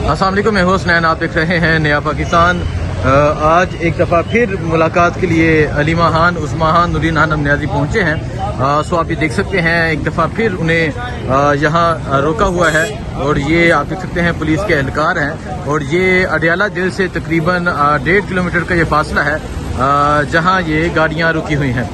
السلام علیکم، میں ہوں حسنین، آپ دیکھ رہے ہیں نیا پاکستان۔ آج ایک دفعہ پھر ملاقات کے لیے علیمہ خان، عظمی خان، نورین خانم نیازی پہنچے ہیں۔ سو آپ یہ دیکھ سکتے ہیں ایک دفعہ پھر انہیں یہاں روکا ہوا ہے، اور یہ آپ دیکھ سکتے ہیں پولیس کے اہلکار ہیں، اور یہ اڈیالہ جیل سے تقریباً 1.5 کلومیٹر کا یہ فاصلہ ہے جہاں یہ گاڑیاں رکی ہوئی ہیں۔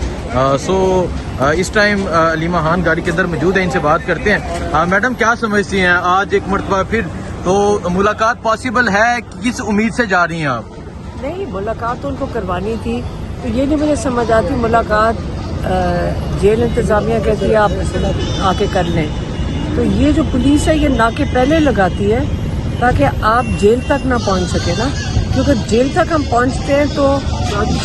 اس ٹائم علیمہ خان گاڑی کے اندر موجود ہیں، ان سے بات کرتے ہیں۔ میڈم، کیا سمجھتی ہیں آج ایک مرتبہ پھر تو ملاقات پاسبل ہے؟ کس امید سے جا رہی ہیں آپ؟ نہیں، ملاقات تو ان کو کروانی تھی، تو یہ نہیں مجھے سمجھ آتی ملاقات جیل انتظامیہ کہتی ہے آپ آ کے کر لیں، تو یہ جو پولیس ہے یہ ناکے پہلے لگاتی ہے تاکہ آپ جیل تک نہ پہنچ سکے نا، کیونکہ جیل تک ہم پہنچتے ہیں تو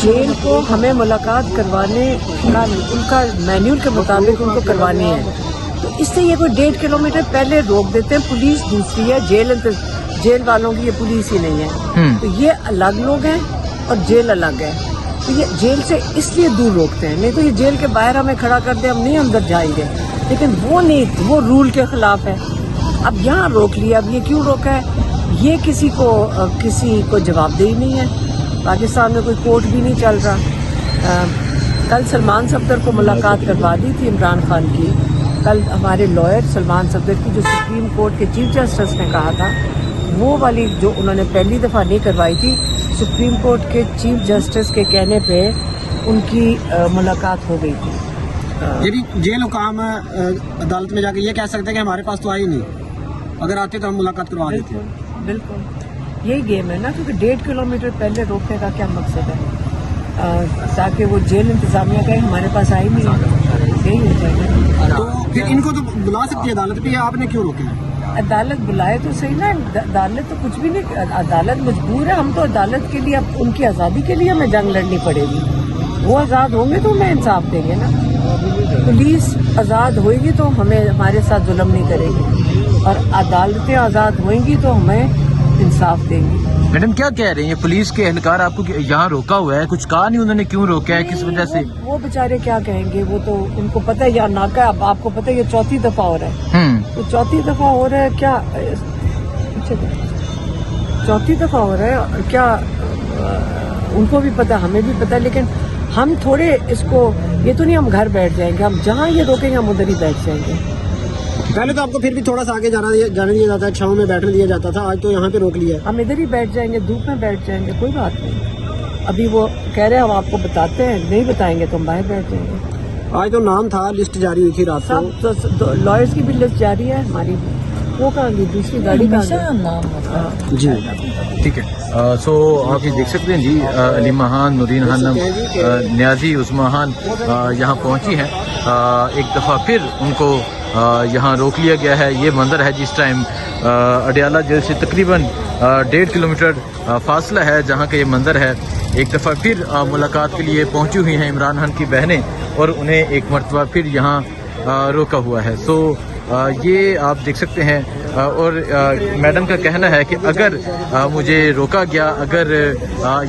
جیل کو ہمیں ملاقات کروانے کا ان کا مینیول کے مطابق ان کو کروانی ہے، تو اس سے یہ کوئی 1.5 کلومیٹر پہلے روک دیتے ہیں۔ پولیس دوسری ہے، جیل والوں کی یہ پولیس ہی نہیں ہے، تو یہ الگ لوگ ہیں اور جیل الگ ہے، تو یہ جیل سے اس لیے دور روکتے ہیں، نہیں تو یہ جیل کے باہر ہمیں کھڑا کر دیں ہم نہیں اندر جائیں گے، لیکن وہ نہیں، وہ رول کے خلاف ہے۔ اب یہاں روک لیا، اب یہ کیوں روکا ہے؟ یہ کسی کو جواب دہی نہیں ہے۔ پاکستان میں کوئی کورٹ بھی نہیں چل رہا۔ کل سلمان صفدر کو ملاقات کروا دی تھی عمران خان کی، کل ہمارے لائر سلمان صفدر کی جو سپریم کورٹ کے چیف جسٹس نے کہا تھا وہ والی جو انہوں نے پہلی دفعہ نہیں کروائی تھی، سپریم کورٹ کے چیف جسٹس کے کہنے پہ ان کی ملاقات ہو گئی تھی۔ یہ بھی جیل حکام عدالت میں جا کے یہ کہہ سکتے ہیں کہ ہمارے پاس تو آئی نہیں، اگر آتے تو ہم ملاقات کروا دیتے۔ بالکل یہی گیم ہے نا، کیونکہ 1.5 کلومیٹر پہلے روکنے کا کیا مقصد ہے؟ تاکہ وہ جیل انتظامیہ کہیں ہمارے پاس آئی نہیں ہے، یہی ہو جائے گا۔ تو پھر ان کو تو بلا سکتی ہے عدالت بھی، آپ نے کیوں روکے؟ عدالت بلائے تو صحیح نا، عدالت تو کچھ بھی نہیں، عدالت مجبور ہے، ہم تو عدالت کے لیے اب ان کی آزادی کے لیے ہمیں جنگ لڑنی پڑے گی، وہ آزاد ہوں گے تو ہمیں انصاف دیں گے نا۔ پولیس آزاد ہوئے گی تو ہمارے ساتھ ظلم نہیں کرے گی، اور عدالتیں آزاد ہوئیں گی تو ہمیں انصاف دیں گی۔ میڈم، کیا کہہ رہے ہیں یہ پولیس کے اہلکار آپ کو یہاں روکا ہوا ہے؟ کچھ کہا نہیں انہوں نے کیوں روکا ہے، کس وجہ سے؟ وہ بیچارے کیا کہیں گے، وہ تو ان کو پتہ ہے یہاں ناکہ، اب آپ کو پتہ ہے یہ 4تھی دفعہ ہو رہا ہے، تو 4تھی دفعہ ہو رہا ہے کیا، 4تھی دفعہ ہو رہا ہے کیا، ان کو بھی پتہ ہمیں بھی پتہ، لیکن ہم تھوڑے اس کو، یہ تو نہیں ہم گھر بیٹھ جائیں گے، ہم جہاں یہ روکیں گے ہم ادھر ہی بیٹھ جائیں گے۔ پہلے تو آپ کو پھر بھی تھوڑا سا آگے جانے دیا جاتا ہے، چھاؤں میں بیٹھنے دیا جاتا تھا، آج تو یہاں پہ روک لیا ہے۔ ہم ادھر ہی بیٹھ جائیں گے، دھوپ میں بیٹھ جائیں گے، کوئی بات نہیں۔ ابھی وہ کہہ رہے ہیں ہم آپ کو بتاتے ہیں، نہیں بتائیں گے تو ہم باہر بیٹھ جائیں گے۔ آج تو نام تھا، لسٹ جاری ہوئی تھی رات کو، سب لائرز کی بھی لسٹ جاری ہے، ہماری وہ کہاں گئی، دوسری گاڑی کہاں؟ جی ٹھیک ہے۔ سو آپ یہ دیکھ سکتے ہیں جی، علیمہ خان، نورین خانم نیازی، عظمی خان یہاں پہنچی ہیں۔ ایک دفعہ پھر ان کو یہاں روک لیا گیا ہے۔ یہ منظر ہے جس ٹائم اڈیالہ جیل سے تقریباً 1.5 کلومیٹر فاصلہ ہے جہاں کا یہ منظر ہے۔ ایک دفعہ پھر ملاقات کے لیے پہنچی ہوئی ہیں عمران خان کی بہنیں، اور انہیں ایک مرتبہ پھر یہاں روکا ہوا ہے۔ سو یہ آپ دیکھ سکتے ہیں، اور میڈم کا کہنا ہے کہ اگر مجھے روکا گیا، اگر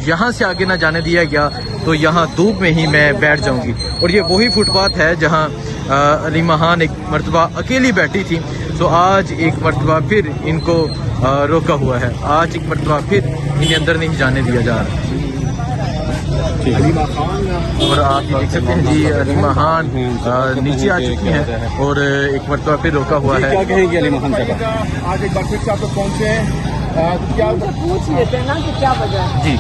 یہاں سے آگے نہ جانے دیا گیا تو یہاں دھوپ میں ہی میں بیٹھ جاؤں گی، اور یہ وہی فٹ پاتھ ہے جہاں علیمہ خان ایک مرتبہ اکیلی بیٹھی تھی۔ تو آج ایک مرتبہ پھر ان کو روکا ہوا ہے، آج ایک مرتبہ پھر انہیں اندر نہیں جانے دیا جا رہا۔ اور آپ یہ دیکھ سکتے ہیں جی، علیمہ خان نیچے آ چکی ہیں اور ایک مرتبہ پھر روکا ہوا ہے۔ کیا کہیں گے علیمہ خان صاحب؟ آج ایک بار پھر سے آپ لوگ پہنچے ہیں، کیا پوچھ لیتے ہیں نا کہ کیا وجہ ہے؟ جی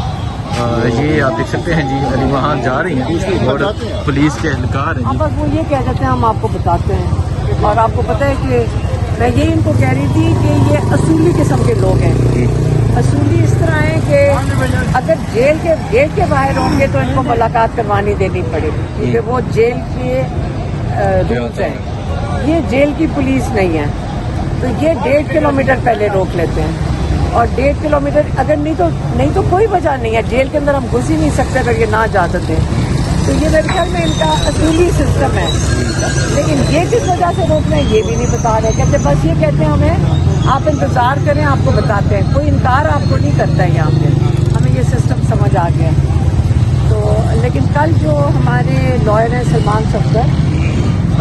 یہ آپ دیکھ سکتے ہیں جی، علیمہ خان جا رہی ہیں اور پولیس کے اہلکار ہیں۔ بس وہ یہ کہہ دیتے ہیں ہم آپ کو بتاتے ہیں، اور آپ کو پتہ ہے کہ میں یہی ان کو کہہ رہی تھی کہ یہ اصولی قسم کے لوگ ہیں۔ اصولی اس طرح ہیں کہ اگر جیل کے گیٹ کے باہر ہوں گے تو ان کو ملاقات کروانی دینی پڑے گی، کیونکہ وہ جیل کے رولز ہیں، یہ جیل کی پولیس نہیں ہے، تو یہ 1.5 کلومیٹر پہلے روک لیتے ہیں، اور 1.5 کلومیٹر اگر نہیں تو کوئی وجہ نہیں ہے، جیل کے اندر ہم گھس ہی نہیں سکتے اگر یہ نہ اجازت دیں، تو یہ میرے خیال میں ان کا اصولی سسٹم ہے۔ لیکن یہ کس وجہ سے روک رہے ہیں یہ بھی نہیں بتا رہے، کہتے بس یہ کہتے ہیں ہمیں آپ انتظار کریں، آپ کو بتاتے ہیں، کوئی انکار آپ کو نہیں کرتا ہے یہاں پہ، ہمیں یہ سسٹم سمجھ آ گیا ہے۔ تو لیکن کل جو ہمارے لائر ہیں سلمان صفدر،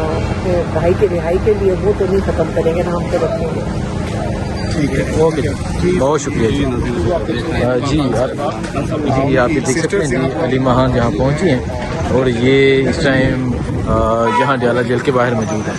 اپنے بھائی کی رہائی کے لیے، وہ تو نہیں ختم کریں گے، نہ ہم تو رکھیں گے. اوکے جی، بہت شکریہ جی. جی آپ یہ دیکھ سکتے ہیں جی علی ماہان جہاں پہنچی ہیں، اور یہ اس ٹائم یہاں ڈیالہ جیل کے باہر موجود ہے.